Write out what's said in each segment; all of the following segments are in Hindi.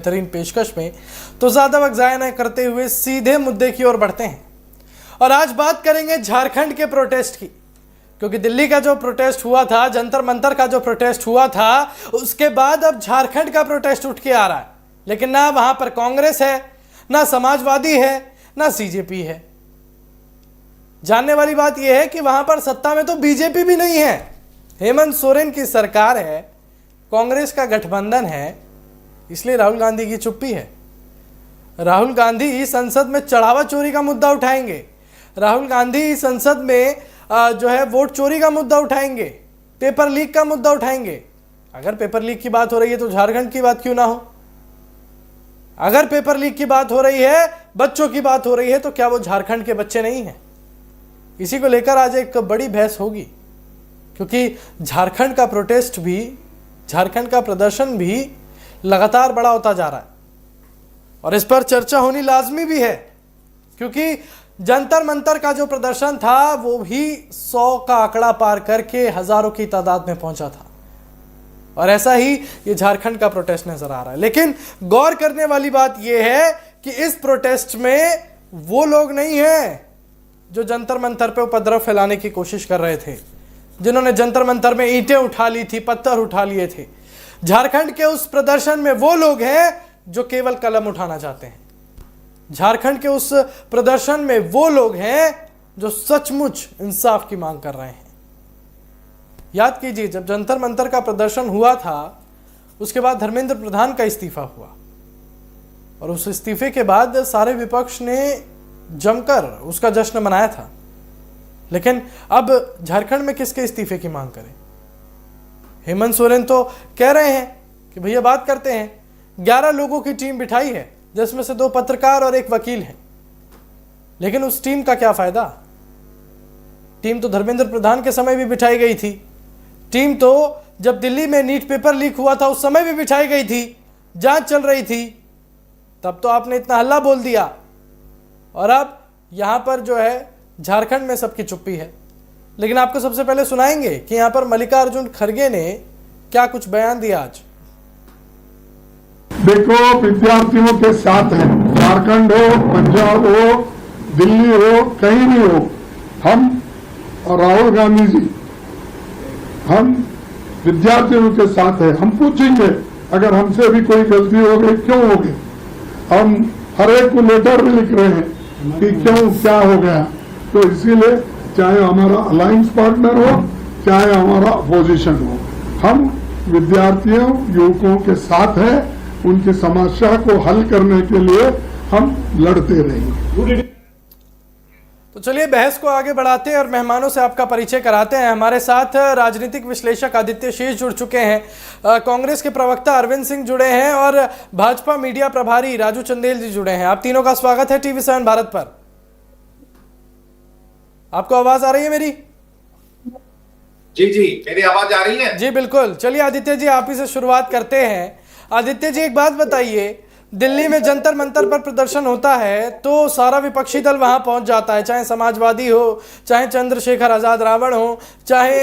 बेहतरीन पेशकश में। तो ज्यादा वक्त जाया न करते हुए सीधे मुद्दे की ओर बढ़ते हैं और आज बात करेंगे झारखंड के प्रोटेस्ट की, क्योंकि दिल्ली का जो प्रोटेस्ट हुआ था, जंतर मंतर का जो प्रोटेस्ट हुआ था, उसके बाद अब झारखंड का प्रोटेस्ट उठ के आ रहा है। लेकिन ना वहां पर कांग्रेस है, ना समाजवादी है, ना सीजेपी है। जानने वाली बात यह है कि वहां पर सत्ता में तो बीजेपी भी नहीं है, हेमंत सोरेन की सरकार है, कांग्रेस का गठबंधन है, इसलिए राहुल गांधी की चुप्पी है। राहुल गांधी संसद में चढ़ावा चोरी का मुद्दा उठाएंगे, राहुल गांधी संसद में जो है वोट चोरी का मुद्दा उठाएंगे, पेपर लीक का मुद्दा उठाएंगे। अगर पेपर लीक की बात हो रही है तो झारखंड की बात क्यों ना हो? अगर पेपर लीक की बात हो रही है, बच्चों की बात हो रही है, तो क्या वो झारखंड के बच्चे नहीं हैं? इसी को लेकर आज एक बड़ी बहस होगी, क्योंकि झारखंड का प्रोटेस्ट भी, झारखंड का प्रदर्शन भी लगातार बड़ा होता जा रहा है और इस पर चर्चा होनी लाजमी भी है, क्योंकि जंतर मंतर का जो प्रदर्शन था वो भी 100 का आंकड़ा पार करके हजारों की तादाद में पहुंचा था और ऐसा ही ये झारखंड का प्रोटेस्ट नजर आ रहा है। लेकिन गौर करने वाली बात यह है कि इस प्रोटेस्ट में वो लोग नहीं हैं जो जंतर मंतर पे उपद्रव फैलाने की कोशिश कर रहे थे, जिन्होंने जंतर मंतर में ईंटें उठा ली थी, पत्थर उठा लिए थे। झारखंड के उस प्रदर्शन में वो लोग हैं जो केवल कलम उठाना चाहते हैं। झारखंड के उस प्रदर्शन में वो लोग हैं जो सचमुच इंसाफ की मांग कर रहे हैं। याद कीजिए, जब जंतर मंतर का प्रदर्शन हुआ था, उसके बाद धर्मेंद्र प्रधान का इस्तीफा हुआ और उस इस्तीफे के बाद सारे विपक्ष ने जमकर उसका जश्न मनाया था। लेकिन अब झारखंड में किसके इस्तीफे की मांग करें? हेमंत सोरेन तो कह रहे हैं कि भैया बात करते हैं, 11 लोगों की टीम बिठाई है, जिसमें से 2 पत्रकार और 1 वकील हैं। लेकिन उस टीम का क्या फायदा? टीम तो धर्मेंद्र प्रधान के समय भी बिठाई गई थी, टीम तो जब दिल्ली में नीट पेपर लीक हुआ था उस समय भी बिठाई गई थी, जांच चल रही थी, तब तो आपने इतना हल्ला बोल दिया और अब यहां पर जो है झारखंड में सबकी चुप्पी है। लेकिन आपको सबसे पहले सुनाएंगे कि यहां पर मल्लिकार्जुन खड़गे ने क्या कुछ बयान दिया आज। देखो, विद्यार्थियों के साथ है, झारखंड हो, पंजाब हो, दिल्ली हो, कहीं भी हो, हम और राहुल गांधी जी, हम विद्यार्थियों के साथ है। हम पूछेंगे अगर हमसे भी कोई गलती हो गई, क्यों हो गई। हम हर एक को लेटर भी लिख रहे हैं कि क्यों, क्या हो गया। तो इसीलिए चाहे हमारा अलायंस पार्टनर हो, चाहे हमारा अपोजिशन हो, हम विद्यार्थियों, युवकों के साथ हैं। उनकी समस्या को हल करने के लिए हम लड़ते रहेंगे। तो चलिए बहस को आगे बढ़ाते हैं और मेहमानों से आपका परिचय कराते हैं। हमारे साथ राजनीतिक विश्लेषक आदित्य शेष जुड़ चुके हैं, कांग्रेस के प्रवक्ता अरविंद सिंह जुड़े हैं और भाजपा मीडिया प्रभारी राजू चंदेल जी जुड़े हैं। आप तीनों का स्वागत है टीवी 7 भारत पर। आपको आवाज आ रही है मेरी? जी, मेरी आवाज आ रही है? जी बिल्कुल। चलिए आदित्य जी, आप ही से शुरुआत करते हैं। आदित्य जी, एक बात बताइए, दिल्ली में जंतर मंतर पर प्रदर्शन होता है तो सारा विपक्षी दल वहां पहुंच जाता है, चाहे समाजवादी हो, चाहे चंद्रशेखर आजाद रावण हो, चाहे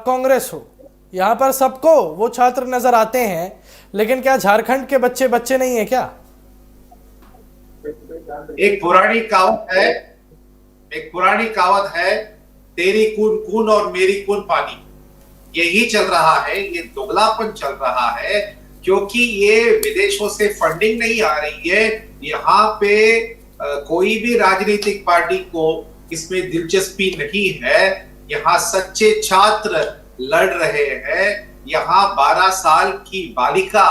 कांग्रेस हो, यहां पर सबको वो छात्र नजर आते हैं। लेकिन क्या झारखंड के बच्चे बच्चे नहीं है क्या? एक पुरानी कहावत है, तेरी खून खून और मेरी खून पानी। यही चल रहा है, ये दोगलापन चल रहा है, क्योंकि ये विदेशों से फंडिंग नहीं आ रही है। यहाँ पे कोई भी राजनीतिक पार्टी को इसमें दिलचस्पी नहीं है। यहाँ सच्चे छात्र लड़ रहे हैं। यहाँ 12 साल की बालिका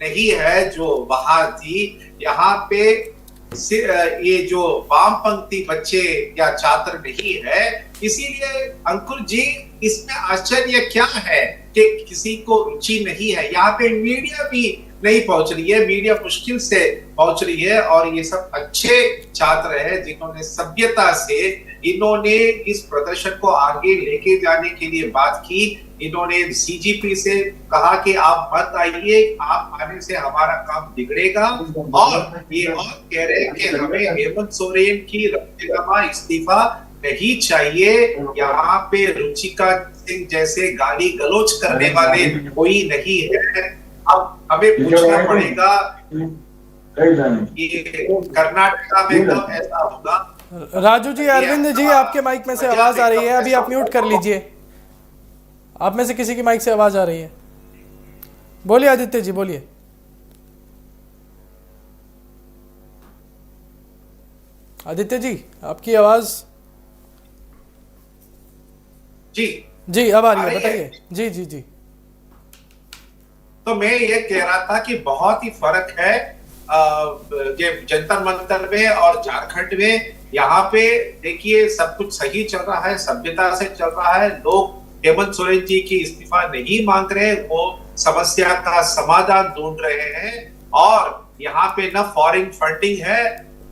नहीं है जो वहां थी। यहाँ पे ये जो वामपंथी बच्चे या छात्र नहीं है। इसीलिए अंकुर जी, इसमें आश्चर्य क्या है कि किसी को रुचि नहीं है। यहाँ पे मीडिया भी नहीं पहुंच रही है, मीडिया मुश्किल से पहुंच रही है और ये सब अच्छे छात्र हैं जिन्होंने सभ्यता से इन्होंने इस प्रदर्शन को आगे लेके जाने के लिए बात की। इन्होंने सीजीपी से कहा कि आप मत आइए, आप आने से हमारा काम बिगड़ेगा और ये और कह रहे हैं कि हमें हेमंत सोरेन की राजीनामा, इस्तीफा नहीं चाहिए। यहाँ पे रुचिका सिंह जैसे गाली गलौज करने वाले कोई नहीं है। अब हमें पूछना पड़ेगा कि कर्नाटका में कब ऐसा होगा। राजू जी, अरविंद जी, आपके माइक में से आवाज आ रही है, अभी आप म्यूट कर लीजिए। आप में से किसी की माइक से आवाज आ रही है, बोलिए आदित्य जी, बोलिए। आदित्य जी, आपकी आवाज जी अब आ रही है, बताइए। जी जी जी। तो मैं ये कह रहा था कि बहुत ही फर्क है ये जंतर मंतर में और झारखंड में। यहाँ पे देखिए सब कुछ सही चल रहा है, सभ्यता से चल रहा है। लोग हेमंत सोरेन जी की इस्तीफा नहीं मांग रहे, वो समस्या का समाधान ढूंढ रहे हैं। और यहाँ पे न फॉरेन फंडिंग है,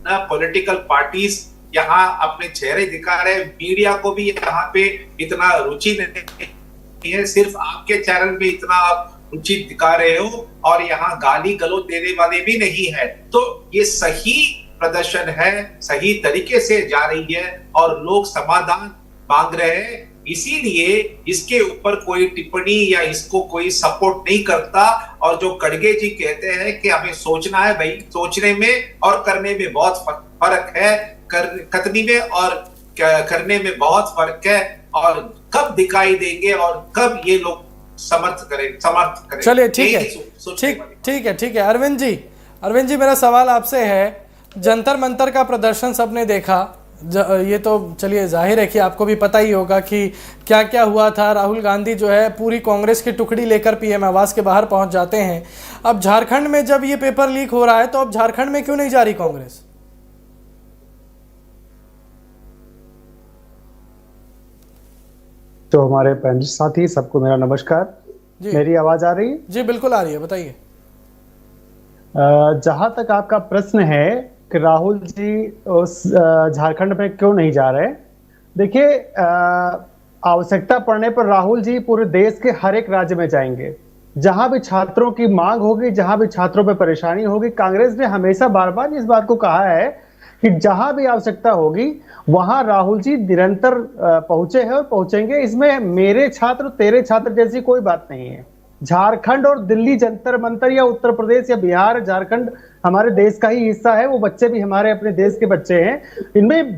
न पॉलिटिकल पार्टीज यहाँ अपने चेहरे दिखा रहे। मीडिया को भी यहाँ पे इतना रुचि नहीं है, सिर्फ आपके चैनल में इतना आप रुचि दिखा रहे हो और यहाँ गाली गलौज देने वाले भी नहीं है। तो ये सही प्रदर्शन है, सही तरीके से जा रही है और लोग समाधान मांग रहे हैं। इसीलिए इसके ऊपर कोई टिप्पणी या इसको कोई सपोर्ट नहीं करता। और जो खड़गे जी कहते हैं कि हमें सोचना है, भाई सोचने में और करने में बहुत फर्क है। कथनी में और करने में बहुत फर्क है। और कब दिखाई देंगे और कब ये लोग समर्थ करें। चलिए ठीक है, ठीक है। अरविंद जी, मेरा सवाल आपसे है, जंतर मंतर का प्रदर्शन सबने देखा, ये तो चलिए जाहिर है कि आपको भी पता ही होगा कि क्या क्या हुआ था। राहुल गांधी जो है पूरी कांग्रेस की टुकड़ी लेकर पीएम आवास के बाहर पहुंच जाते हैं। अब झारखंड में जब ये पेपर लीक हो रहा है, तो अब झारखंड में क्यों नहीं जा रही कांग्रेस? तो हमारे पैनलिस्ट साथी सबको मेरा नमस्कार। मेरी आवाज आ रही है? जी बिल्कुल आ रही है, बताइए। जहां तक आपका प्रश्न है कि राहुल जी उस झारखंड में क्यों नहीं जा रहे, देखिए आवश्यकता पड़ने पर राहुल जी पूरे देश के हर एक राज्य में जाएंगे। जहां भी छात्रों की मांग होगी, जहां भी छात्रों पर परेशानी होगी, कांग्रेस ने हमेशा बार बार इस बात को कहा है कि जहां भी आवश्यकता होगी वहां राहुल जी निरंतर पहुंचे हैं और पहुंचेंगे। इसमें मेरे छात्र तेरे छात्र जैसी कोई बात नहीं है। झारखंड और दिल्ली जंतर मंतर या उत्तर प्रदेश या बिहार, झारखंड हमारे देश का ही हिस्सा है। वो बच्चे भी हमारे अपने देश के बच्चे हैं, इनमें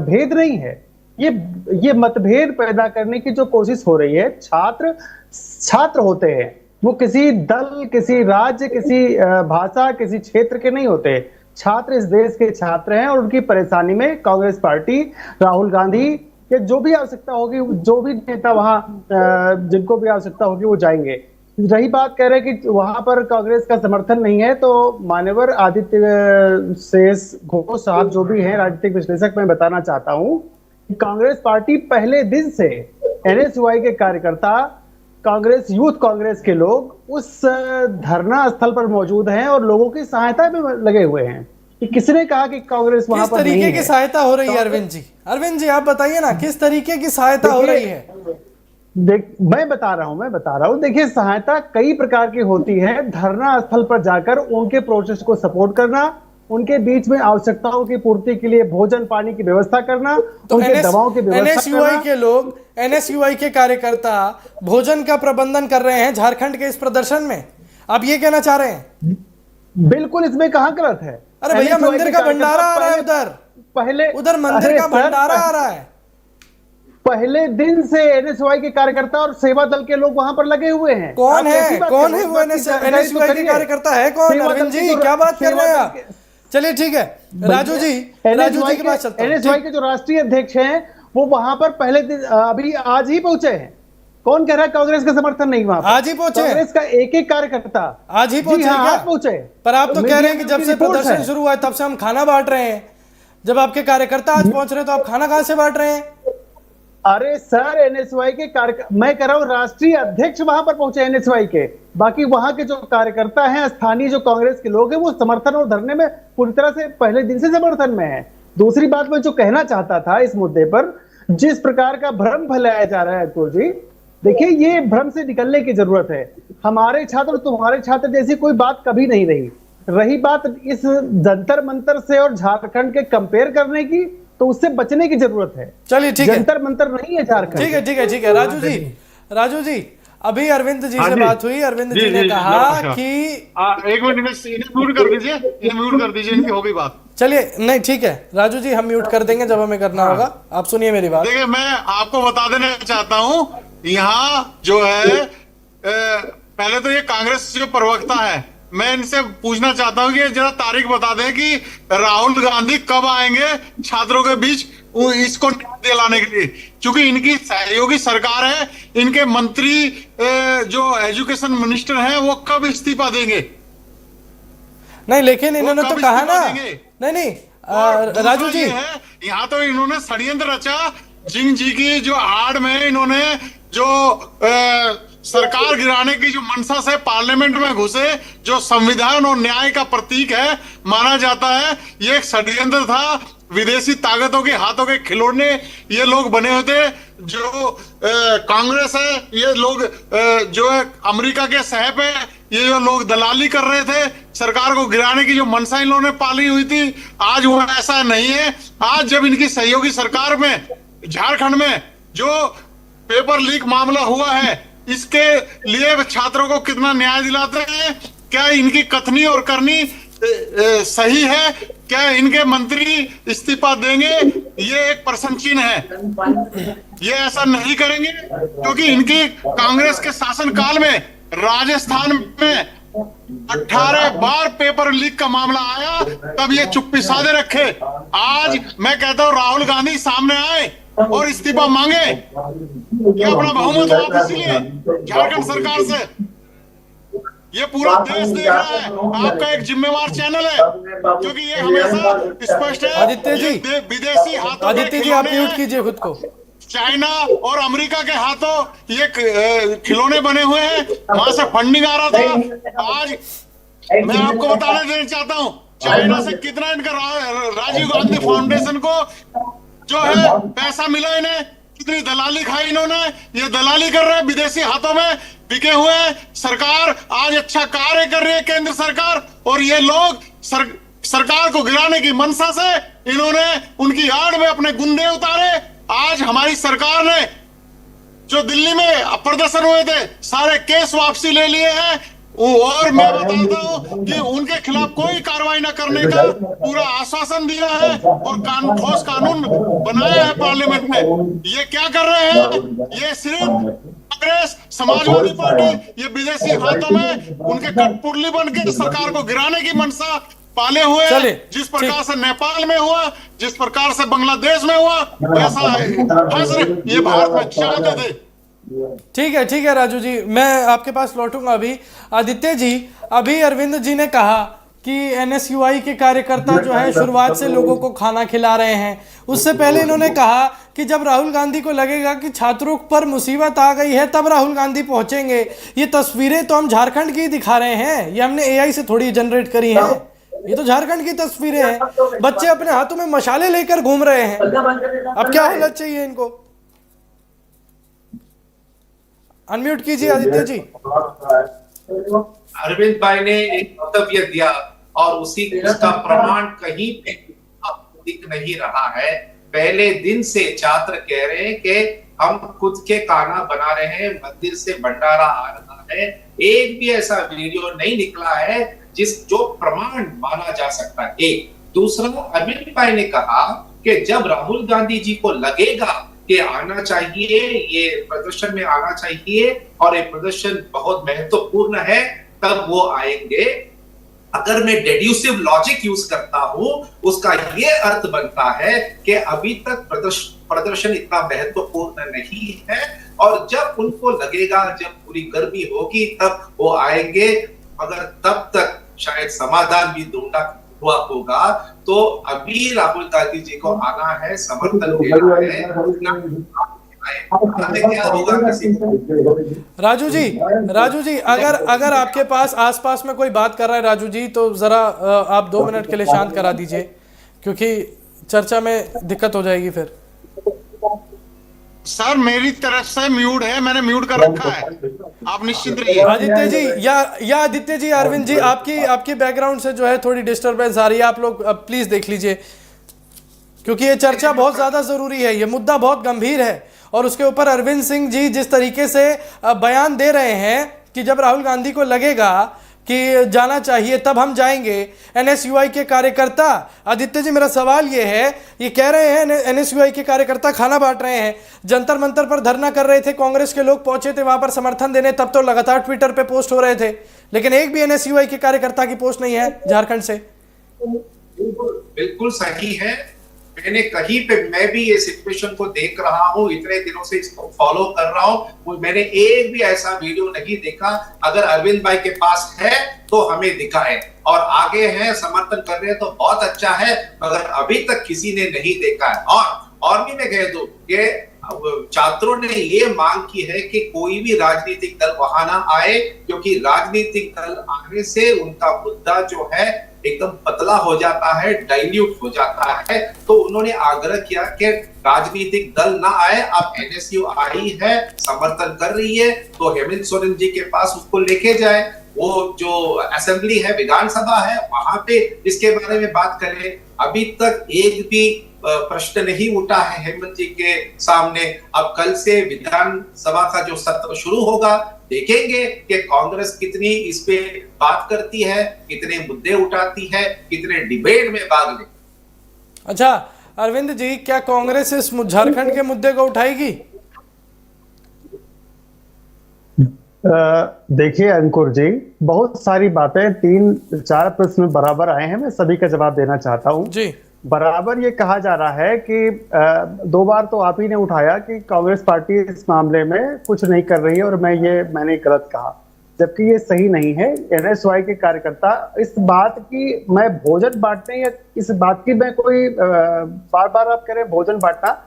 भेद नहीं है। ये मतभेद पैदा करने की जो कोशिश हो रही है, छात्र होते हैं, वो किसी दल, किसी राज्य, किसी भाषा, किसी क्षेत्र के नहीं होते। छात्र इस देश के छात्र हैं और उनकी परेशानी में कांग्रेस पार्टी, राहुल गांधी या जो भी आवश्यकता होगी, जो भी नेता वहां जिनको भी आवश्यकता होगी वो जाएंगे। रही बात कह रहे कि वहां पर कांग्रेस का समर्थन नहीं है, तो मान्यवर आदित्य शेष घोष साहब जो भी हैं राजनीतिक विश्लेषक, मैं बताना चाहता हूं कि कांग्रेस पार्टी पहले दिन से एनएसयूआई के कार्यकर्ता, कांग्रेस यूथ कांग्रेस के लोग उस धरना स्थल पर मौजूद हैं और लोगों की सहायता में लगे हुए हैं। कि किसने कहा कि कांग्रेस वहां पर नहीं है? किस तरीके की सहायता हो रही है अरविंद जी आप बताइए ना, किस तरीके की सहायता हो रही है? मैं बता रहा हूं। देखिए, सहायता कई प्रकार की होती है। धरना स्थल पर जाकर उनके प्रोटेस्ट को सपोर्ट करना, उनके बीच में आवश्यकताओं की पूर्ति के लिए भोजन पानी की व्यवस्था करना, तो उनके दवाओं की व्यवस्था एनएसयूआई के लोग, एनएसयूआई के कार्यकर्ता भोजन का प्रबंधन कर रहे हैं झारखंड के इस प्रदर्शन में। आप ये कहना चाह रहे हैं? बिल्कुल, इसमें कहां गलत है? अरे भैया, मंदिर का भंडारा आ रहा है, उधर मंदिर का भंडारा आ रहा है। पहले दिन से एनएसयूआई के कार्यकर्ता और सेवा दल के लोग वहां पर लगे हुए हैं। कौन है वो एनएसयूआई के कार्यकर्ता है? कौन? अरविंद जी क्या बात कर रहे हैं आप? चलिए ठीक है, राजू जी के पास चलते हैं। एनएसयूआई के जो राष्ट्रीय अध्यक्ष हैं वो वहां पर पहले दिन, अभी आज ही पहुंचे हैं। कौन कह रहा है कांग्रेस का समर्थन नहीं? वहां आज ही पहुंचे? कांग्रेस का एक एक कार्यकर्ता आज ही पहुंचे? आज पहुंचे। पर आप तो कह रहे हैं कि जब से प्रदर्शन शुरू हुआ है तब से हम खाना बांट रहे हैं। जब आपके कार्यकर्ता आज पहुंच रहे हैं तो आप खाना कहां से बांट रहे हैं? अरे सर, एनएसयूआई के मैं कह रहा हूं राष्ट्रीय अध्यक्ष वहां पर पहुंचे एनएसयूआई के। बाकी वहां के जो कार्यकर्ता हैं, स्थानीय जो कांग्रेस के लोग हैं, वो समर्थन और धरने में पूरी तरह से पहले दिन से समर्थन में है। दूसरी बात मैं जो कहना चाहता था इस मुद्दे पर, जिस प्रकार का भ्रम फैलाया जा रहा है अतुल जी, देखिए ये भ्रम से निकलने की जरूरत है। हमारे छात्र तुम्हारे छात्र जैसी कोई बात कभी नहीं रही बात इस जंतर मंतर से और झारखंड के कंपेयर करने की, तो उससे बचने की जरूरत है। चलिए ठीक है, जंतर मंतर नहीं है झारखंड। ठीक है राजू जी अभी अरविंद जी हाँ से जी। बात हुई, अरविंद जी ने जी, कहा नमस्कार। कि एक मिनट इन्हें म्यूट कर दीजिए, इनकी हो गई बात। चलिए, नहीं ठीक है राजू जी, हम म्यूट कर देंगे जब हमें करना होगा। आप सुनिए मेरी बात। देखिए, मैं आपको बता देना चाहता हूं, यहाँ जो है पहले तो ये कांग्रेस जो प्रवक्ता है, मैं इनसे पूछना चाहता हूं कि जरा तारीख बता दें कि राहुल गांधी कब आएंगे छात्रों के बीच इसको न्याय दिलाने के लिए, क्योंकि इनकी सहयोगी सरकार है। इनके मंत्री जो एजुकेशन मिनिस्टर हैं वो कब इस्तीफा देंगे? नहीं लेकिन इन्होंने तो कब कहा इस्तीफा ना, देंगे? नहीं और दूसरा राजू जी, ये है, यहाँ तो इन्होंने षड्यंत्र रचा जिंग जी की जो आड़ में इन्होंने जो सरकार गिराने की जो मंशा से पार्लियामेंट में घुसे, जो संविधान और न्याय का प्रतीक है माना जाता है, ये एक षड्यंत्र था। विदेशी ताकतों के हाथों के खिलौने ये लोग बने हुए थे। जो कांग्रेस है, ये लोग जो है अमेरिका के सह पे ये जो लोग दलाली कर रहे थे, सरकार को गिराने की जो मनसा इन्होंने पाली हुई थी, आज वो ऐसा नहीं है। आज जब इनकी सहयोगी सरकार में झारखंड में जो पेपर लीक मामला हुआ है, इसके लिए छात्रों को कितना न्याय दिलाते हैं? क्या इनकी कथनी और करनी सही है? क्या इनके मंत्री इस्तीफा देंगे? ये एक प्रश्न चिन्ह है। ये ऐसा नहीं करेंगे क्योंकि इनकी कांग्रेस के शासन काल में राजस्थान में 18 बार पेपर लीक का मामला आया, तब ये चुप्पी साधे रखे। आज मैं कहता हूं राहुल गांधी सामने आए और इस्तीफा मांगे कि अपना बहुमत वापस लिए झारखंड सरकार से। ये पूरा देश देख रहा है, आपका एक जिम्मेवार चैनल है, क्योंकि ये हमेशा स्पष्ट है। आदित्य जी, विदेशी हाथों आदित्य जी आप म्यूट कीजिए खुद को। चाइना और अमेरिका के हाथों ये खिलौने बने हुए हैं, वहां से फंडिंग आ रहा था। आज मैं आपको बताने देना चाहता हूं, चाइना से कितना इनका राजीव गांधी फाउंडेशन को जो है पैसा मिला, इन्हें कितनी दलाली खाई इन्होंने। ये दलाली कर रहे हैं, विदेशी हाथों में बिके हुए हैं। सरकार आज अच्छा कार्य कर रही है, केंद्र सरकार, और ये लोग सरकार को गिराने की मंशा से इन्होंने उनकी आड़ में अपने गुंडे उतारे। आज हमारी सरकार ने जो दिल्ली में प्रदर्शन हुए थे, सारे केस वापसी ले लिए हैं, और मैं बताता हूं कि उनके खिलाफ कोई कार्रवाई न करने का पूरा आश्वासन दिया है और ठोस कानून बनाया है पार्लियामेंट में। ये क्या कर रहे हैं? ये सिर्फ कांग्रेस, समाजवादी पार्टी, ये विदेशी हाथों में उनके कठपुतली बन के सरकार को गिराने की मंशा पाले हुए हैं। जिस प्रकार से नेपाल में हुआ, जिस प्रकार से बांग्लादेश में हुआ, वैसा ये भारत में चाहते थे। ठीक है राजू जी, मैं आपके पास लौटूंगा अभी। आदित्य जी, अभी अरविंद जी ने कहा कि एनएसयूआई के कार्यकर्ता जो है शुरुआत से लोगों को खाना खिला रहे हैं। उससे पहले इन्होंने कहा कि जब राहुल गांधी को लगेगा कि छात्रों पर मुसीबत आ गई है, तब राहुल गांधी पहुंचेंगे। ये तस्वीरें तो हम झारखंड की दिखा रहे हैं, ये हमने एआई से थोड़ी जनरेट करी हैं। ये तो झारखंड की तस्वीरें हैं। बच्चे अपने हाथों में मशाले लेकर घूम रहे हैं। अब क्या होना चाहिए इनको? अनम्यूट कीजिए आदित्य जी। अरविंद भाई ने एक वक्तव्य दिया और उसका प्रमाण कहीं पे दिख नहीं रहा है। पहले दिन से छात्र कह रहे हैं कि हम खुद के खाना बना रहे हैं, मंदिर से भंडारा आ रहा है। एक भी ऐसा वीडियो नहीं निकला है जो प्रमाण माना जा सकता है। एक दूसरा, अरविंद भाई ने कहा कि जब राहुल गांधी जी को लगेगा कि आना चाहिए, ये प्रदर्शन में आना चाहिए और ये प्रदर्शन बहुत महत्वपूर्ण है, तब वो आएंगे। अगर मैं डेड्यूसिव लॉजिक यूज करता हूं, उसका ये अर्थ बनता है कि अभी तक प्रदर्शन इतना महत्वपूर्ण नहीं है, और जब उनको लगेगा, जब पूरी गर्मी होगी, तब वो आएंगे। अगर तब तक शायद समाधान भी ढूंढा हुआ होगा, तो अभी राहुल गांधी जी को आना है, समर्थन देना है। क्या होगा किसी को? राजू जी, अगर आपके पास आसपास में कोई बात कर रहा है राजू जी, तो जरा आप 2 मिनट के लिए शांत करा दीजिए, क्योंकि चर्चा में दिक्कत हो जाएगी फिर। सर, मेरी तरफ से म्यूट है, मैंने म्यूट कर रखा है, आप निश्चिंत रहिए। आदित्य जी या आदित्य जी, अरविंद जी, आपकी बैकग्राउंड से जो है थोड़ी डिस्टरबेंस आ रही है, आप लोग प्लीज देख लीजिए, क्योंकि ये चर्चा बहुत ज्यादा जरूरी है। ये मुद्दा बहुत गंभीर है और उसके ऊपर अरविंद सिंह जी जिस तरीके से बयान दे रहे हैं कि जब राहुल गांधी को लगेगा कि जाना चाहिए तब हम जाएंगे। एनएसयूआई के कार्यकर्ता, आदित्य जी मेरा सवाल ये है, ये कह रहे हैं एनएसयूआई के कार्यकर्ता खाना बांट रहे हैं, जंतर मंतर पर धरना कर रहे थे, कांग्रेस के लोग पहुंचे थे वहां पर समर्थन देने, तब तो लगातार ट्विटर पे पोस्ट हो रहे थे, लेकिन एक भी एनएसयूआई के कार्यकर्ता की पोस्ट नहीं है झारखंड से। बिल्कुल सही है। मैंने कहीं पे मैं भी ये सिचुएशन को देख रहा हूँ, इतने दिनों से इसको फॉलो कर रहा हूँ, मैंने एक भी ऐसा वीडियो नहीं देखा। अगर अरविंद भाई के पास है तो हमें दिखाए, और आगे हैं समर्थन कर रहे हैं तो बहुत अच्छा है, मगर अभी तक किसी ने नहीं देखा है। और भी मैं कह दूं कि छात्रों ने ये मांग की है कि कोई भी राजनीतिक दल वहां ना आए, क्योंकि राजनीतिक दल आने से उनका मुद्दा जो है एकदम पतला हो जाता है, डाइल्यूट हो जाता है। तो उन्होंने आग्रह किया कि राजनीतिक दल ना आए, अब एनएसयूआई है, समर्थन कर रही है, तो हेमंत सोरेन जी के पास उसको लेके जाए। वो जो असेंबली है, विधानसभा है, वहां पे इसके बारे में बात करें। अभी तक एक भी प्रश्न नहीं उठा है हेमंत जी के सामने। अब कल से विधानसभा का जो सत्र शुरू होगा, देखेंगे कि कांग्रेस कितनी इस पे बात करती है, कितने मुद्दे उठाती है, कितने डिबेट में भाग ले। अच्छा अरविंद जी, क्या कांग्रेस इस झारखंड के मुद्दे को उठाएगी? देखिए अंकुर जी, बहुत सारी बातें, 3-4 प्रश्न बराबर आए हैं, मैं सभी का जवाब देना चाहता हूं जी। बराबर ये कहा जा रहा है कि 2 बार तो आप ही ने उठाया कि कांग्रेस पार्टी इस मामले में कुछ नहीं कर रही है, और मैंने गलत कहा, जबकि ये सही नहीं है। एनएसयूआई के कार्यकर्ता इस बात की, मैं भोजन बांटने या इस बात की मैं कोई बार बार आप कह रहे हैं भोजन बांटना,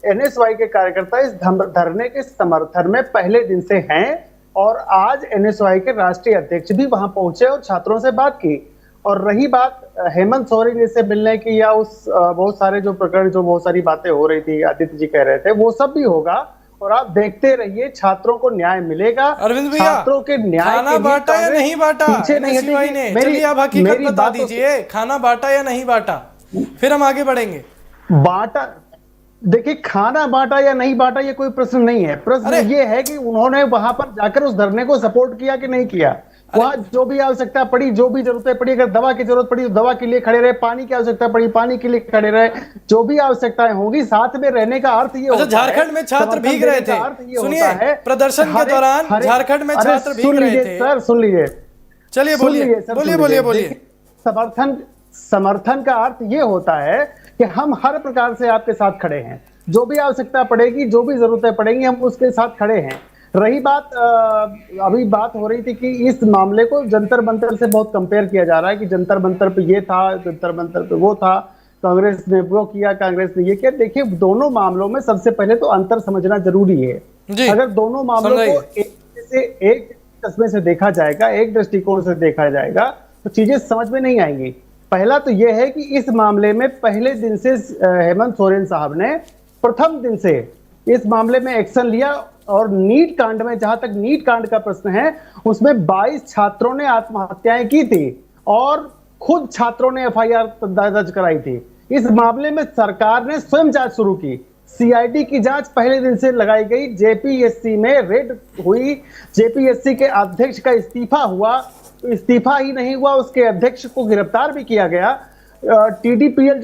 एनएसयूआई के कार्यकर्ता इस धरने के समर्थन में पहले दिन से हैं, और आज एनएसयूआई के राष्ट्रीय अध्यक्ष भी वहां पहुंचे और छात्रों से बात की। और रही बात हेमंत सोरेन से मिलने की या उस बहुत सारे जो प्रकरण, जो बहुत सारी बातें हो रही थी, आदित्य जी कह रहे थे, वो सब भी होगा, और आप देखते रहिए छात्रों को न्याय मिलेगा। अरविंद भैया, छात्रों के न्याय खाना बांटा या नहीं बांटा एनएसयूआई ने? चलिए आप हकीकत बता दीजिए, खाना बांटा या नहीं बांटा, फिर हम आगे बढ़ेंगे। बांटा, देखिए खाना बांटा या नहीं बांटा ये कोई प्रश्न नहीं है। प्रश्न ये है कि उन्होंने वहां पर जाकर उस धरने को सपोर्ट किया कि नहीं किया। वहां जो भी आवश्यकता पड़ी, जो भी जरूरतें पड़ी, अगर दवा की जरूरत पड़ी तो दवा के लिए खड़े रहे, पानी की आवश्यकता पड़ी पानी के लिए खड़े रहे, जो भी आवश्यकताएं होंगी साथ में रहने का अर्थ ये होता है। झारखंड में छात्र भीग रहे थे, सुनिए, प्रदर्शन के दौरान झारखंड में छात्र भीग रहे थे। सर सुन लीजिए, चलिए बोलिए। समर्थन का अर्थ ये होता है कि हम हर प्रकार से आपके साथ खड़े हैं, जो भी आवश्यकता पड़ेगी, जो भी जरूरतें पड़ेंगी, हम उसके साथ खड़े हैं। रही बात, अभी बात हो रही थी कि इस मामले को जंतर मंतर से बहुत कंपेयर किया जा रहा है कि जंतर मंतर पे ये था, जंतर मंतर पे वो था, कांग्रेस ने वो किया, कांग्रेस ने ये किया। देखिए दोनों मामलों में सबसे पहले तो अंतर समझना जरूरी है। अगर दोनों मामलों को एक चश्मे से देखा जाएगा, एक दृष्टिकोण से देखा जाएगा, तो चीजें समझ में नहीं आएंगी। पहला तो यह है कि इस मामले में पहले दिन से हेमंत सोरेन साहब ने प्रथम दिन से इस मामले में एक्शन लिया, और नीट कांड में, जहां तक नीट कांड का प्रश्न है, उसमें 22 छात्रों ने आत्महत्याएं की थी और खुद छात्रों ने एफआईआर दर्ज कराई थी। इस मामले में सरकार ने स्वयं जांच शुरू की, सीआईडी की जांच पहले दिन से लगाई गई, जेपीएससी में रेड हुई, जेपीएससी के अध्यक्ष का इस्तीफा हुआ, तो इस्तीफा ही नहीं हुआ, उसके अध्यक्ष को गिरफ्तार भी किया गया। टीडीपीएल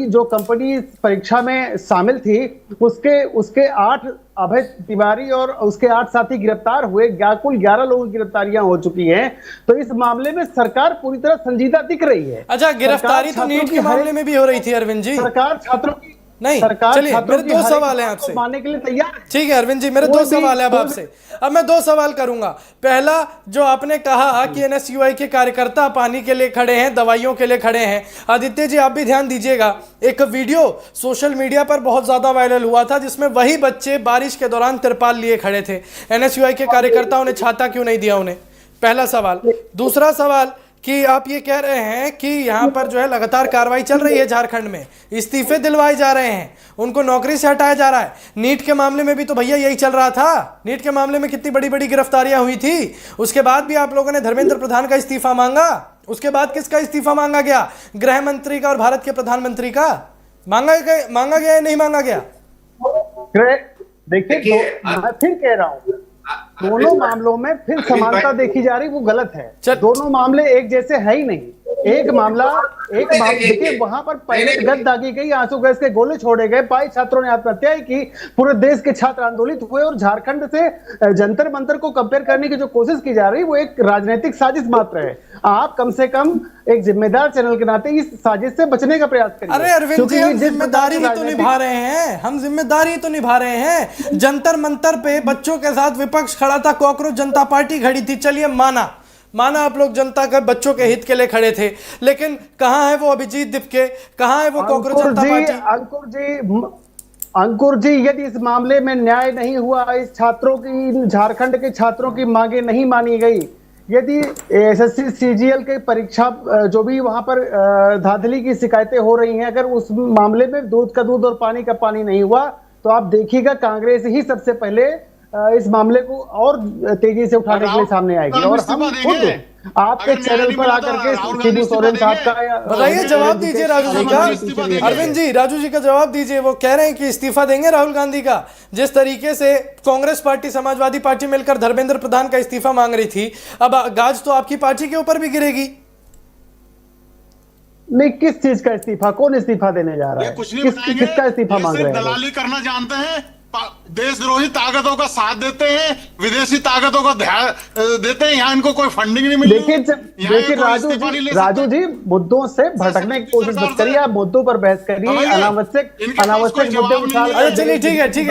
जो कंपनी परीक्षा में शामिल थी, उसके 8 अभय तिवारी और उसके 8 साथी गिरफ्तार हुए। कुल 11 लोगों की गिरफ्तारियां हो चुकी हैं। तो इस मामले में सरकार पूरी तरह संजीदा दिख रही है। अच्छा, गिरफ्तारी तो नीट के मामले में भी हो रही थी अरविंद जी। सरकार छात्रों की नहीं, चलिए मेरे 2 सवाल हैं आपसे, मानने के लिए तैयार। ठीक है अरविंद जी, मेरे 2 सवाल हैं अब आपसे। अब मैं 2 सवाल करूंगा। पहला, जो आपने कहा कि एनएसयूआई के कार्यकर्ता पानी के लिए खड़े हैं, दवाइयों के लिए खड़े हैं, आदित्य जी आप भी ध्यान दीजिएगा, एक वीडियो सोशल मीडिया पर बहुत ज्यादा वायरल हुआ था जिसमें वही बच्चे बारिश के दौरान तिरपाल लिए खड़े थे। एनएसयूआई के कार्यकर्ताओं ने छाता क्यों नहीं दिया उन्हें? पहला सवाल। दूसरा सवाल कि आप ये कह रहे हैं कि यहाँ पर जो है लगातार कार्रवाई चल रही है, झारखंड में इस्तीफे दिलवाए जा रहे हैं, उनको नौकरी से हटाया जा रहा है। नीट के मामले में भी तो भैया यही चल रहा था। नीट के मामले में कितनी बड़ी बड़ी गिरफ्तारियां हुई थी, उसके बाद भी आप लोगों ने धर्मेंद्र प्रधान का इस्तीफा मांगा। उसके बाद किसका इस्तीफा मांगा गया? गृह मंत्री का और भारत के प्रधानमंत्री का। मांगा गया या नहीं मांगा गया? देखिए मैं फिर कह रहा हूँ, दोनों मामलों में फिर समानता देखी जा रही, वो गलत है। दोनों मामले एक जैसे है ही नहीं। एक मामला देखिए, वहां पर पहले गद दागी गई, आंसू गैस के गोले छोड़े गए, 22 छात्रों ने आत्महत्या की, पूरे देश के छात्र आंदोलित हुए, और झारखंड से जंतर मंतर को कंपेयर करने की जो कोशिश की जा रही है वो एक राजनीतिक साजिश मात्र है। आप कम से कम एक जिम्मेदार चैनल के नाते इस साजिश से बचने का प्रयास करिए। अरे अरविंद जी, हम जिम्मेदारी ही तो निभा रहे हैं, हम जिम्मेदारी ही तो निभा रहे हैं। जंतर मंतर पे बच्चों के साथ विपक्ष खड़ा था, कॉकरोच जनता पार्टी खड़ी थी, चलिए माना आप लोग जनता के बच्चों के हित के लिए खड़े थे, लेकिन कहां है वो अभिजीत दिपके, कहां है वो कॉकरोच जनता पार्टी? अंकुर जी, यदि इस मामले में न्याय नहीं हुआ, इस छात्रों की, झारखंड के छात्रों की मांगे नहीं मानी गई, यदि एसएससी सीजीएल के परीक्षा जो भी वहां पर धांधली की शिकायतें हो रही हैं, अगर उस मामले में दूध का दूध और पानी का पानी नहीं हुआ, तो आप देखिएगा कांग्रेस ही सबसे पहले इस मामले को और तेजी से उठाने के लिए सामने आएगी। और हम खुद आपके चैनल पर आकर के शिबू सोरेन साहब का बताइए, जवाब दीजिए राजू जी का। अरविंद जी, राजू जी का जवाब दीजिए। वो कह रहे हैं कि इस्तीफा देंगे राहुल गांधी का। जिस तरीके से कांग्रेस पार्टी, समाजवादी पार्टी मिलकर धर्मेंद्र प्रधान का इस्तीफा मांग रही थी, अब गाज तो आपकी पार्टी के ऊपर भी गिरेगी। नहीं, किस चीज का इस्तीफा? कौन इस्तीफा देने जा रहा है? किसका इस्तीफा मांग रहे हैं? दलाली करना जानते हैं, देशद्रोही ताकतों का साथ देते हैं, विदेशी ताकतों का ध्यान देते हैं। यहाँ इनको कोई फंडिंग नहीं मिली। देखिए राजू जी, मुद्दों से भटकने की कोशिश मत करिए, आप मुद्दों पर बहस करिए, अनावश्यक मुद्दे उठा। चलिए ठीक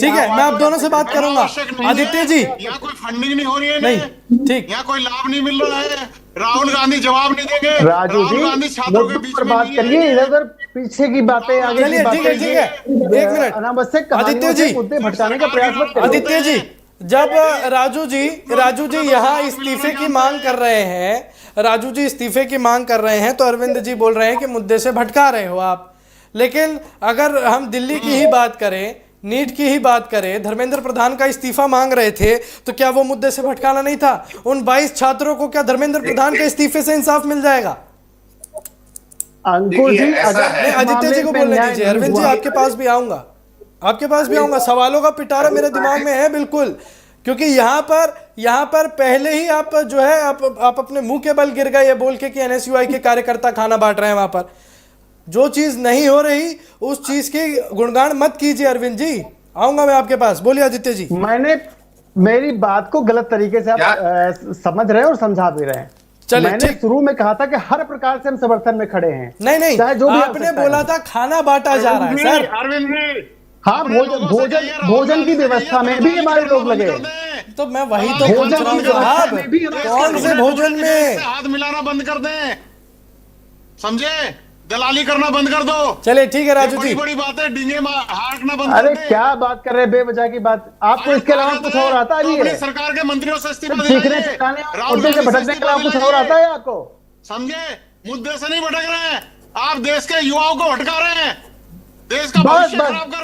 है, मैं आप दोनों से बात करूंगा। आदित्य जी, यहाँ कोई फंडिंग नहीं हो रही है, नहीं ठीक, यहाँ कोई लाभ नहीं मिल रहा है, राहुल गांधी जवाब नहीं देंगे। राजू जी, छात्रों के बीच में बात करिए, इधर पीछे की बातें, आगे की बातें, ठीक है, एक मिनट। अनावश्यक आदित्य जी, मुद्दे भटकाने का प्रयास मत करिए। आदित्य जी, जब राजू जी यहाँ इस्तीफे की मांग कर रहे हैं, राजू जी इस्तीफे की मांग कर रहे हैं, तो अरविंद जी बोल रहे हैं कि मुद्दे से भटका रहे हो आप। लेकिन अगर हम दिल्ली की ही बात करें, नीट की ही बात करें, धर्मेंद्र प्रधान का इस्तीफा मांग रहे थे, तो क्या वो मुद्दे से भटकाना नहीं था? उन 22 छात्रों को क्या धर्मेंद्र प्रधान के इस्तीफे से इंसाफ मिल जाएगा? अंकुर जी, आदित्य जी को बोलने दीजिए। अरविंद जी, आपके पास भी आऊंगा, सवालों का पिटारा मेरे दिमाग में है बिल्कुल, क्योंकि यहाँ पर पहले ही आप जो है आप अपने मुंह के बल गिर गए ये बोल के कि एनएसयूआई के कार्यकर्ता खाना बांट रहे हैं। वहां पर जो चीज नहीं हो रही उस चीज के गुणगान मत कीजिए। अरविंद जी, आऊंगा मैं आपके पास, बोलिए आदित्य जी। मेरी बात को गलत तरीके से आप समझ रहे हैं और समझा भी रहे हैं। मैंने शुरू में कहा था कि हर प्रकार से हम समर्थन में खड़े हैं। नहीं, जो भी आपने बोला था खाना बांटा जा रहा है सर। अरविंद जी, हाँ, भोजन की व्यवस्था में भी हमारे लोग लगे, तो मैं वही तो पूछ रहा हूँ साहब, कौन से भोजन में हाथ मिलाना बंद कर दें, समझे? दलाली करना बंद कर दो। चलिए ठीक है राजू जी, बड़ी बात है, डींगे हारना बंद। अरे क्या बात कर रहे हैं बेवजह की बात? आपको इसके अलावा कुछ और आता है? सरकार के मंत्रियों से इस्तीफा सीखने सिखाने मुद्दे से भटकने के अलावा कुछ और आता है आपको? समझे? मुद्दे से नहीं भटक रहे हैं आप, देश के युवाओं को भटका रहे हैं, देश का बस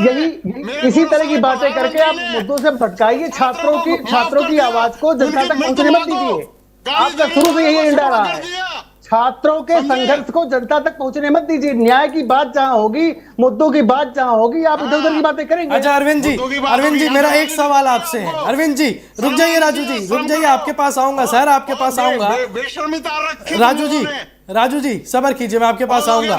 यही इसी तरह की बातें करके आप मुद्दों से भटकाइए, छात्रों की आवाज को जनता तक पहुंचने मत दीजिए। आपका शुरू से यही एजेंडा रहा है, छात्रों के संघर्ष को जनता तक पहुंचने मत दीजिए। न्याय की बात जहां होगी, मुद्दों की बात जहां होगी, आप इधर उधर की बातें करेंगे। अच्छा अरविंद जी, मेरा एक सवाल आपसे है। अरविंद जी रुक जाइए, राजू जी रुक जाइए, आपके पास आऊंगा सर, आपके पास आऊंगा। राजू जी सब्र कीजिए, मैं आपके पास आऊंगा।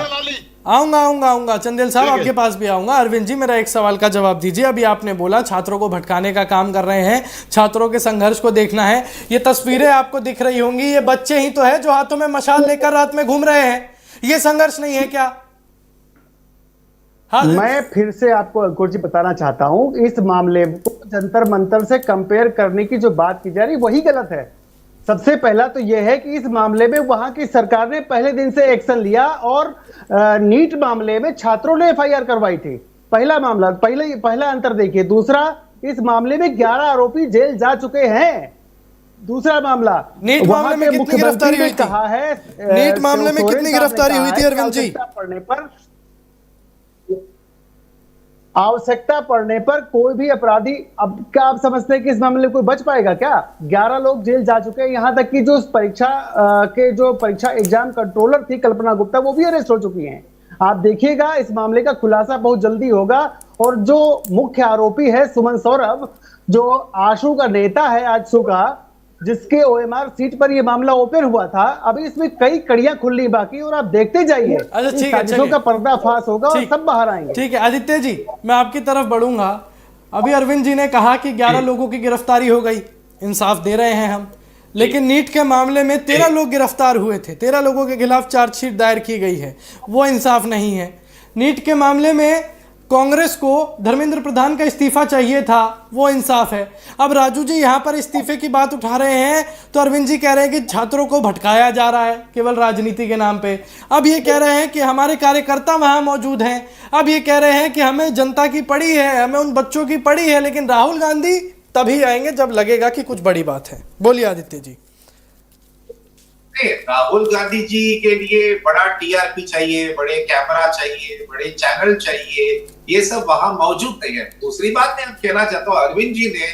चंदेल साहब आपके पास भी आऊंगा। अरविंद जी, मेरा एक सवाल का जवाब दीजिए। अभी आपने बोला छात्रों को भटकाने का काम कर रहे हैं, छात्रों के संघर्ष को देखना है। ये तस्वीरें आपको दिख रही होंगी, ये बच्चे ही तो है जो हाथों में मशाल लेकर रात में घूम रहे हैं। ये संघर्ष नहीं है क्या? हाँ, मैं फिर से आपको अंकुर जी बताना चाहता हूं, इस मामले को जंतर मंतर से कंपेयर करने की जो बात की जा रही वही गलत है। सबसे पहला तो यह है कि इस मामले में वहां की सरकार ने पहले दिन से एक्शन लिया और नीट मामले में छात्रों ने एफआईआर करवाई थी। पहला मामला, पहला अंतर देखिए। दूसरा, इस मामले में 11 आरोपी जेल जा चुके हैं। दूसरा मामला, नीट मामले में कितनी गिरफ्तारी हुई थी? कहा है नीट मामले में कितनी गिरफ्तारी हुई थी अरविंद जी? आवश्यकता पड़ने पर कोई भी अपराधी, अब क्या आप समझते हैं कि इस मामले में कोई बच पाएगा क्या? 11 लोग जेल जा चुके हैं, यहां तक कि जो परीक्षा एग्जाम कंट्रोलर थी कल्पना गुप्ता, वो भी अरेस्ट हो चुकी हैं। आप देखिएगा इस मामले का खुलासा बहुत जल्दी होगा। और जो मुख्य आरोपी है सुमन सौरभ, जो आशू का नेता है आजसू का, जिसके ओएमआर सीट पर यह मामला ओपन हुआ था, अभी इसमें कई कड़ियां खुलनी बाकी, और आप देखते जाइए अच्छा, ठीक है, साजिशों चलिए। का पर्दाफाश होगा और सब बाहर आएंगे। ठीक है आदित्य जी, मैं आपकी तरफ बढ़ूंगा। अभी अरविंद जी ने कहा कि 11 लोगों की गिरफ्तारी हो गई, इंसाफ दे रहे हैं हम, लेकिन नीट के मामले में 13 लोग गिरफ्तार हुए थे, 13 लोगों के खिलाफ चार्जशीट दायर की गई है, वो इंसाफ नहीं है। नीट के मामले में कांग्रेस को धर्मेंद्र प्रधान का इस्तीफा चाहिए था, वो इंसाफ है। अब राजू जी यहाँ पर इस्तीफे की बात उठा रहे हैं तो अरविंद जी कह रहे हैं कि छात्रों को भटकाया जा रहा है केवल राजनीति के नाम पे। अब ये कह रहे हैं कि हमारे कार्यकर्ता वहाँ मौजूद हैं, अब ये कह रहे हैं कि हमें जनता की पड़ी है, हमें उन बच्चों की पड़ी है, लेकिन राहुल गांधी तभी आएंगे जब लगेगा कि कुछ बड़ी बात है। बोलिए आदित्य जी। राहुल गांधी जी के लिए बड़ा टीआरपी चाहिए, बड़े कैमरा चाहिए, बड़े चैनल चाहिए, ये सब वहां मौजूद नहीं है। दूसरी बात मैं कहना चाहता हूँ, अरविंद जी ने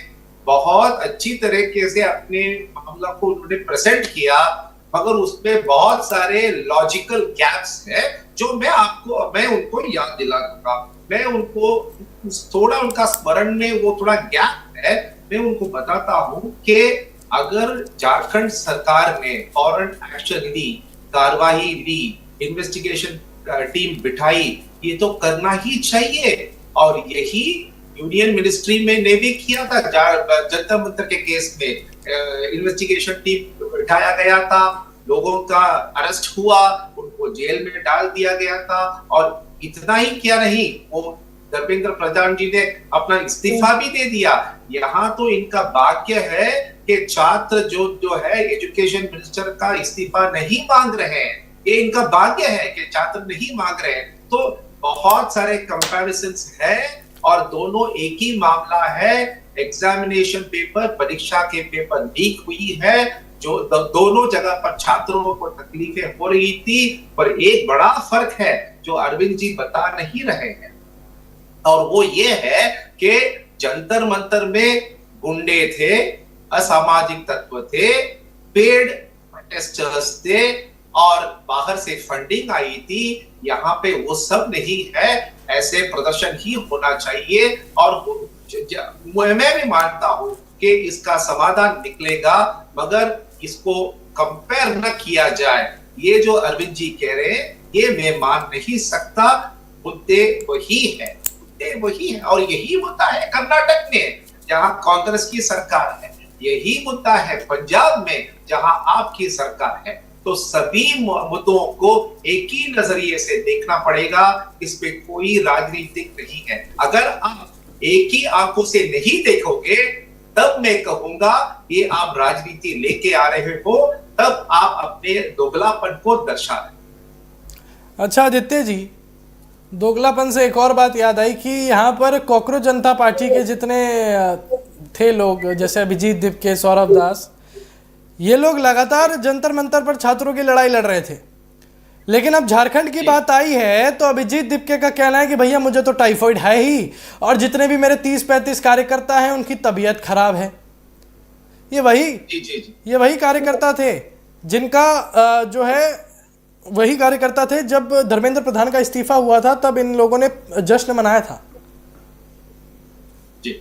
बहुत अच्छी तरीके से अपने मामला को उन्होंने प्रेजेंट किया, मगर उसमें बहुत सारे लॉजिकल गैप्स है जो मैं उनको याद दिला दूंगा। मैं उनको थोड़ा उनका स्मरण में वो थोड़ा गैप है, मैं उनको बताता हूँ कि अगर झारखंड सरकार ने फॉरेन एक्शन ली, कार्यवाही ली, इन्वेस्टिगेशन टीम बिठाई, ये तो करना ही चाहिए। और यही यूनियन मिनिस्ट्री में ने भी किया था। जंतर मंतर के केस में इन्वेस्टिगेशन टीम बिठाया गया था, लोगों का अरेस्ट हुआ, उनको जेल में डाल दिया गया था। और इतना ही क्या नहीं, वो धर्मेंद्र प्रधान जी ने अपना इस्तीफा भी दे दिया। यहाँ तो इनका भाग्य है कि छात्र जो है एजुकेशन मिनिस्टर का इस्तीफा नहीं मांग रहे हैं, ये इनका भाग्य है कि छात्र नहीं मांग रहे हैं। तो बहुत सारे कंपैरिजंस है और दोनों एक ही मामला है। एग्जामिनेशन पेपर, परीक्षा के पेपर लीक हुई है, जो दोनों जगह पर छात्रों को तकलीफें हो रही थी। पर एक बड़ा फर्क है जो अरविंद जी बता नहीं रहे हैं, और वो ये है कि जंतर मंतर में गुंडे थे, असामाजिक तत्व थे, पेड प्रोटेस्टर्स थे और बाहर से फंडिंग आई थी। यहाँ पे वो सब नहीं है, ऐसे प्रदर्शन ही होना चाहिए। और मैं भी मानता हूं कि इसका समाधान निकलेगा, मगर इसको कंपेयर न किया जाए। ये जो अरविंद जी कह रहे हैं ये मैं मान नहीं सकता। मुद्दे वही है, वही है। और यही मुद्दा है कर्नाटक में जहां कांग्रेस की सरकार है, यही मुद्दा है पंजाब में जहां आपकी सरकार है। तो सभी मुद्दों को एक ही नजरिए से देखना पड़ेगा, इसमें कोई राजनीतिक नहीं है। अगर आप एक ही आंखों से नहीं देखोगे तब मैं कहूंगा ये आप राजनीति लेके आ रहे हो, तब आप अपने दोगलापन को दर्शा रहे। अच्छा आदित्य जी, दोगलापन से एक और बात याद आई कि यहाँ पर कॉकरोच जनता पार्टी के जितने थे लोग, जैसे अभिजीत दिपके, सौरभ दास, ये लोग लगातार जंतर मंतर पर छात्रों की लड़ाई लड़ रहे थे। लेकिन अब झारखंड की बात आई है तो अभिजीत दिपके का कहना है कि भैया मुझे तो टाइफाइड है ही, और जितने भी मेरे 30-35 कार्यकर्ता हैं उनकी तबीयत खराब है। ये वही कार्यकर्ता थे जिनका जो है वही कार्यकर्ता थे जब धर्मेंद्र प्रधान का इस्तीफा हुआ था, तब इन लोगों ने जश्न मनाया था। जी,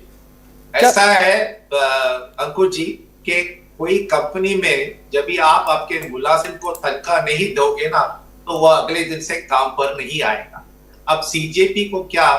ऐसा है अंकुर जी कि कोई कंपनी में जब भी आप आपके मुलाजिम को तनख्वाह नहीं दोगे ना, तो वह अगले दिन से काम पर नहीं आएगा। अब सीजेपी को क्या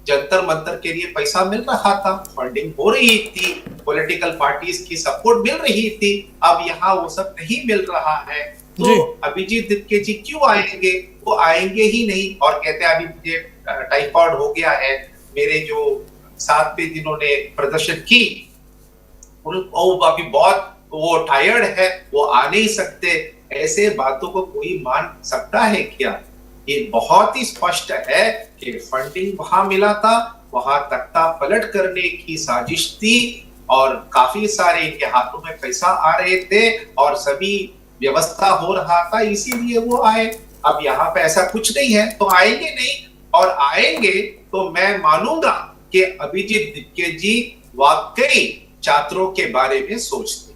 जंतर मंतर के लिए पैसा मिल रहा था, फंडिंग हो रही थी, पॉलिटिकल पार्टीज की सपोर्ट मिल रही थी। अब यहाँ वो सब नहीं मिल रहा है, तो अभिजीत दिपके जी क्यों आएंगे? वो आएंगे ही नहीं और कहते हैं अभी मुझे टाइफाइड हो गया है। मेरे जो साथ में जिन्होंने प्रदर्शन की अभी बहुत वो टायर्ड है, वो आ नहीं सकते। ऐसे बातों को कोई मान सकता है क्या? ये बहुत ही स्पष्ट है कि फंडिंग वहां मिला था, वहां तख्ता पलट करने की साजिश थी और काफी सारे इनके हाथों में पैसा आ रहे थे और सभी व्यवस्था हो रहा था, इसीलिए वो आए। अब यहाँ पे ऐसा कुछ नहीं है तो आएंगे नहीं, और आएंगे तो मैं मानूंगा कि अभिजीत दिपके जी वाकई छात्रों के बारे में सोचते।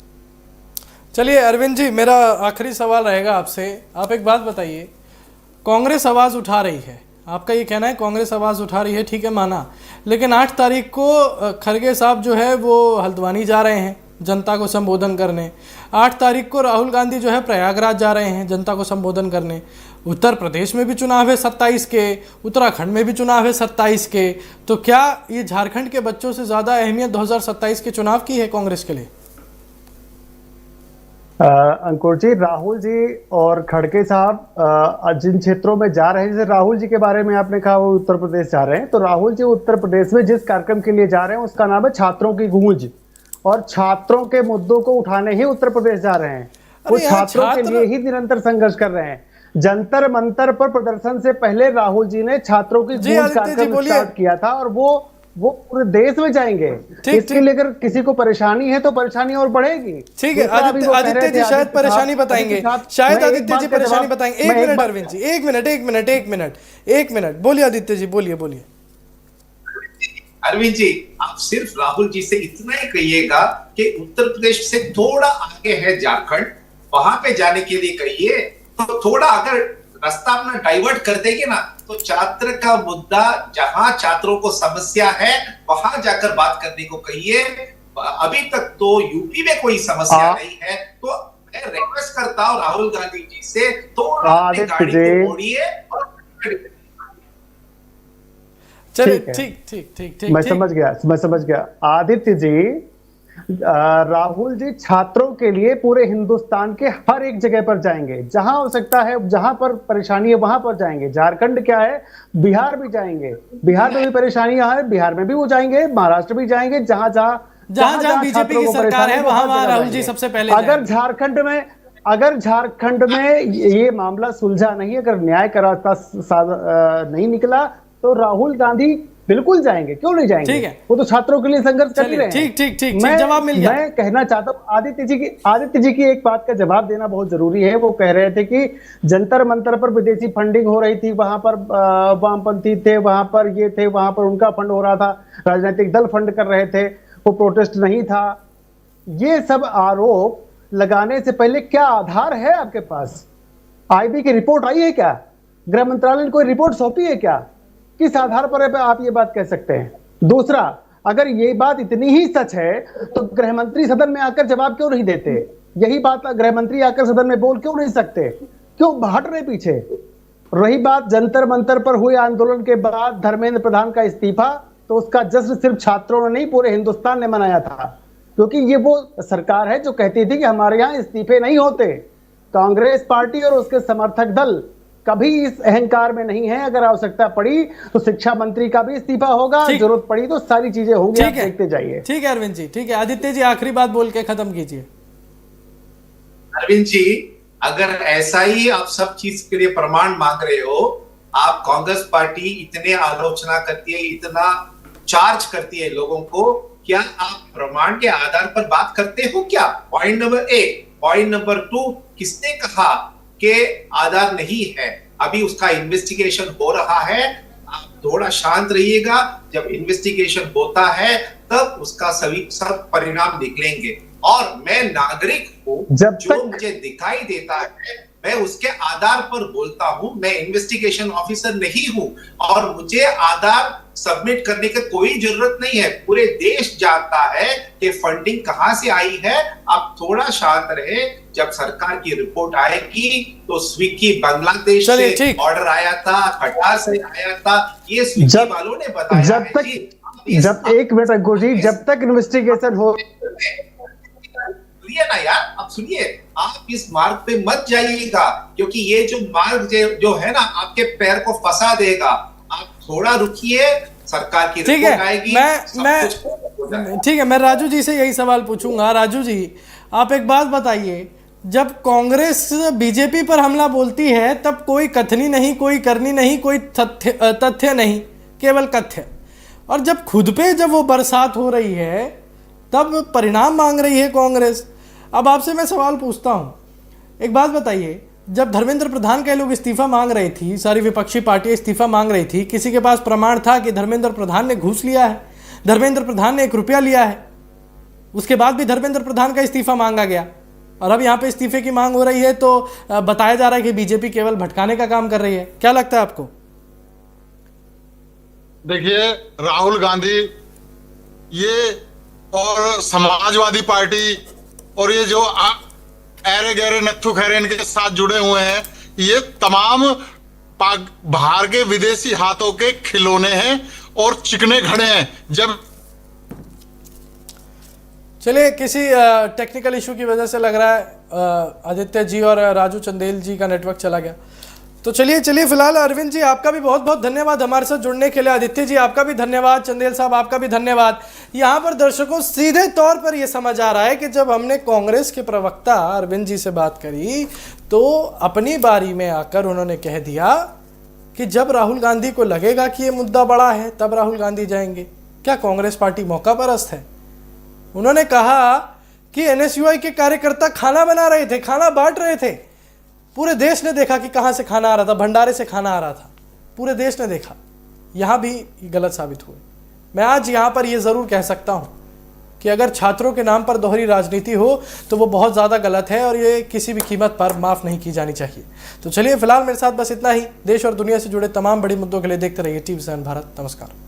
चलिए अरविंद जी, मेरा आखिरी सवाल रहेगा आपसे। आप एक बात बताइए, कांग्रेस आवाज़ उठा रही है, आपका ये कहना है कांग्रेस आवाज़ उठा रही है, ठीक है माना, लेकिन 8 तारीख को खड़गे साहब जो है वो हल्द्वानी जा रहे हैं जनता को संबोधन करने। 8 तारीख को राहुल गांधी जो है प्रयागराज जा रहे हैं जनता को संबोधन करने। उत्तर प्रदेश में भी चुनाव है 27 के, उत्तराखंड में भी चुनाव है 27 के। तो क्या ये झारखंड के बच्चों से ज़्यादा अहमियत 2027 के चुनाव की है कांग्रेस के लिए? अंकुर जी, राहुल जी और खड़गे साहब जिन क्षेत्रों में जा रहे हैं, जैसे राहुल जी के बारे में आपने कहा वो उत्तर प्रदेश जा रहे हैं, तो राहुल जी उत्तर प्रदेश में जिस कार्यक्रम के लिए जा रहे हैं उसका नाम है छात्रों की गूंज, और छात्रों के मुद्दों को उठाने ही उत्तर प्रदेश जा रहे हैं। वो छात्रों के लिए ही निरंतर संघर्ष कर रहे हैं। जंतर मंतर पर प्रदर्शन से पहले राहुल जी ने छात्रों की गूंज कार्यक्रम स्टार्ट किया था, और वो पूरे देश में जाएंगे। इसके लिए अगर किसी को परेशानी है तो परेशानी और बढ़ेगी। ठीक है, आदित्य जी शायद परेशानी बताएंगे, शायद आदित्य जी परेशानी बताएंगे। एक मिनट अरविंद जी, एक मिनट बोलिए आदित्य जी, बोलिए। अरविंद जी, आप सिर्फ राहुल जी से इतना ही कहिएगा कि उत्तर प्रदेश से थोड़ा आगे है झारखंड, वहां पे जाने के लिए कहिए। तो थोड़ा अगर रास्ता अपना डाइवर्ट कर देंगे ना, तो छात्र का मुद्दा जहां छात्रों को समस्या है वहां जाकर बात करने को कहिए। अभी तक तो यूपी में कोई समस्या नहीं है, तो मैं रिक्वेस्ट करता हूं राहुल गांधी जी से, थोड़ा अपनी गाड़ी को मोड़िए और चलिए। ठीक, मैं समझ गया आदित्य जी। राहुल जी छात्रों के लिए पूरे हिंदुस्तान के हर एक जगह पर जाएंगे, जहां हो सकता है, जहां पर परेशानी है वहां पर जाएंगे। झारखंड क्या है, बिहार भी जाएंगे, बिहार में भी परेशानियां है, बिहार में भी वो जाएंगे, महाराष्ट्र भी जाएंगे, जहां बीजेपी की सरकार है वहां राहुल जी सबसे पहले। अगर झारखंड में ये मामला सुलझा नहीं, अगर न्याय का रास्ता नहीं निकला, तो राहुल गांधी बिल्कुल जाएंगे, क्यों नहीं जाएंगे? ठीक है, वो तो छात्रों के लिए संघर्ष कर रहे हैं। ठीक, जवाब मिल गया। मैं कहना चाहता हूँ आदित्य जी की एक बात का जवाब देना बहुत जरूरी है। वो कह रहे थे कि जंतर मंतर पर विदेशी फंडिंग हो रही थी, वहां पर वामपंथी थे, वहां पर ये थे, वहां पर उनका फंड हो रहा था, राजनीतिक दल फंड कर रहे थे, वो प्रोटेस्ट नहीं था। ये सब आरोप लगाने से पहले क्या आधार है आपके पास? आईबी की रिपोर्ट आई है क्या? गृह मंत्रालय ने कोई रिपोर्ट सौंपी है क्या? किस आधार पर आप ये बात कह सकते हैं? दूसरा, अगर ये बात इतनी ही सच है तो गृह मंत्री सदन में आकर जवाब क्यों नहीं देते? यही बात गृह मंत्री आकर सदन में बोल क्यों नहीं सकते? क्यों हट रहे पीछे? रही बात जंतर मंतर पर हुए आंदोलन के बाद धर्मेंद्र प्रधान का इस्तीफा, तो उसका जश्न सिर्फ छात्रों ने नहीं पूरे हिंदुस्तान ने मनाया था, क्योंकि ये वो सरकार है जो कहती थी कि हमारे यहाँ इस्तीफे नहीं होते। कांग्रेस पार्टी और उसके समर्थक दल कभी इस अहंकार में नहीं है। अगर आवश्यकता पड़ी तो शिक्षा मंत्री का भी इस्तीफा होगा, जरूरत पड़ी तो सारी चीजें होंगी, आप देखते जाइए। ठीक है अरविंद जी, ठीक है। आदित्य जी आखिरी बात बोल के खत्म कीजिए। अरविंद जी, अगर ऐसा ही आप सब चीज के लिए प्रमाण मांग रहे हो, आप कांग्रेस पार्टी इतने आलोचना करती है, इतना चार्ज करती है लोगों को, क्या आप प्रमाण के आधार पर बात करते हो क्या? Point number 1। पॉइंट नंबर 2, किसने कहा के आधार नहीं है? अभी उसका इन्वेस्टिगेशन हो रहा है, आप थोड़ा शांत रहिएगा। जब इन्वेस्टिगेशन होता है तब उसका सब परिणाम निकलेंगे। और मैं नागरिक हूं, जो मुझे दिखाई देता है मैं उसके आधार पर बोलता हूं। मैं इन्वेस्टिगेशन ऑफिसर नहीं हूं और मुझे आधार सबमिट करने की कोई जरूरत नहीं है। पूरे देश जानता है कि फंडिंग कहां से आई है। आप थोड़ा शांत रहे। जब सरकार की रिपोर्ट आएगी तो स्विगी बांग्लादेश से ऑर्डर आया था, कटार से आया था, ये स्विगी वालों ने बताया। एक मिनट अंकुर जी, जब तक इन्वेस्टिगेशन हो, सुनिए ना यार, आप सुनिए। आप इस मार्ग पे मत जाइएगा, क्योंकि ये जो मार्ग जो है ना, आपके पैर को फंसा देगा। आप थोड़ा रुकिए, सरकार की रिपोर्ट आएगी। ठीक है, मैं राजू जी से यही सवाल पूछूंगा। राजू जी, आप एक बात बताइए, जब कांग्रेस बीजेपी पर हमला बोलती है तब कोई कथनी नहीं, कोई करनी नहीं, कोई तथ्य नहीं, केवल कथ्य। और जब खुद पे जब वो बरसात हो रही है तब परिणाम मांग रही है कांग्रेस। अब आपसे मैं सवाल पूछता हूँ, एक बात बताइए, जब धर्मेंद्र प्रधान के लोग इस्तीफा मांग रही थी, सारी विपक्षी पार्टियां इस्तीफा मांग रही थी, किसी के पास प्रमाण था कि धर्मेंद्र प्रधान ने घूस लिया है, धर्मेंद्र प्रधान ने 1 रुपया लिया है? उसके बाद भी धर्मेंद्र प्रधान का इस्तीफा मांगा गया। और अब यहाँ पे इस्तीफे की मांग हो रही है, तो बताया जा रहा है कि बीजेपी केवल भटकाने का काम कर रही है। क्या लगता है आपको? देखिए, राहुल गांधी ये और समाजवादी पार्टी और ये जो ऐरे गहरे नत्थु खैरे इनके साथ जुड़े हुए हैं, ये तमाम बाहर के विदेशी हाथों के खिलौने हैं और चिकने घड़े हैं। जब चलिए, किसी टेक्निकल इशू की वजह से लग रहा है आदित्य जी और राजू चंदेल जी का नेटवर्क चला गया। तो चलिए फिलहाल अरविंद जी आपका भी बहुत बहुत धन्यवाद हमारे साथ जुड़ने के लिए। आदित्य जी आपका भी धन्यवाद, चंदेल साहब आपका भी धन्यवाद। यहाँ पर दर्शकों सीधे तौर पर यह समझ आ रहा है कि जब हमने कांग्रेस के प्रवक्ता अरविंद जी से बात करी तो अपनी बारी में आकर उन्होंने कह दिया कि जब राहुल गांधी को लगेगा कि ये मुद्दा बड़ा है तब राहुल गांधी जाएंगे। क्या कांग्रेस पार्टी मौका परस्त है? उन्होंने कहा कि एनएसयूआई के कार्यकर्ता खाना बना रहे थे, खाना बांट रहे थे। पूरे देश ने देखा कि कहां से खाना आ रहा था, भंडारे से खाना आ रहा था, पूरे देश ने देखा। यहां भी गलत साबित हुए। मैं आज यहां पर यह जरूर कह सकता हूं कि अगर छात्रों के नाम पर दोहरी राजनीति हो तो वो बहुत ज़्यादा गलत है और ये किसी भी कीमत पर माफ़ नहीं की जानी चाहिए। तो चलिए फिलहाल मेरे साथ बस इतना ही। देश और दुनिया से जुड़े तमाम बड़े मुद्दों के लिए देखते रहिए TV7 भारत। नमस्कार।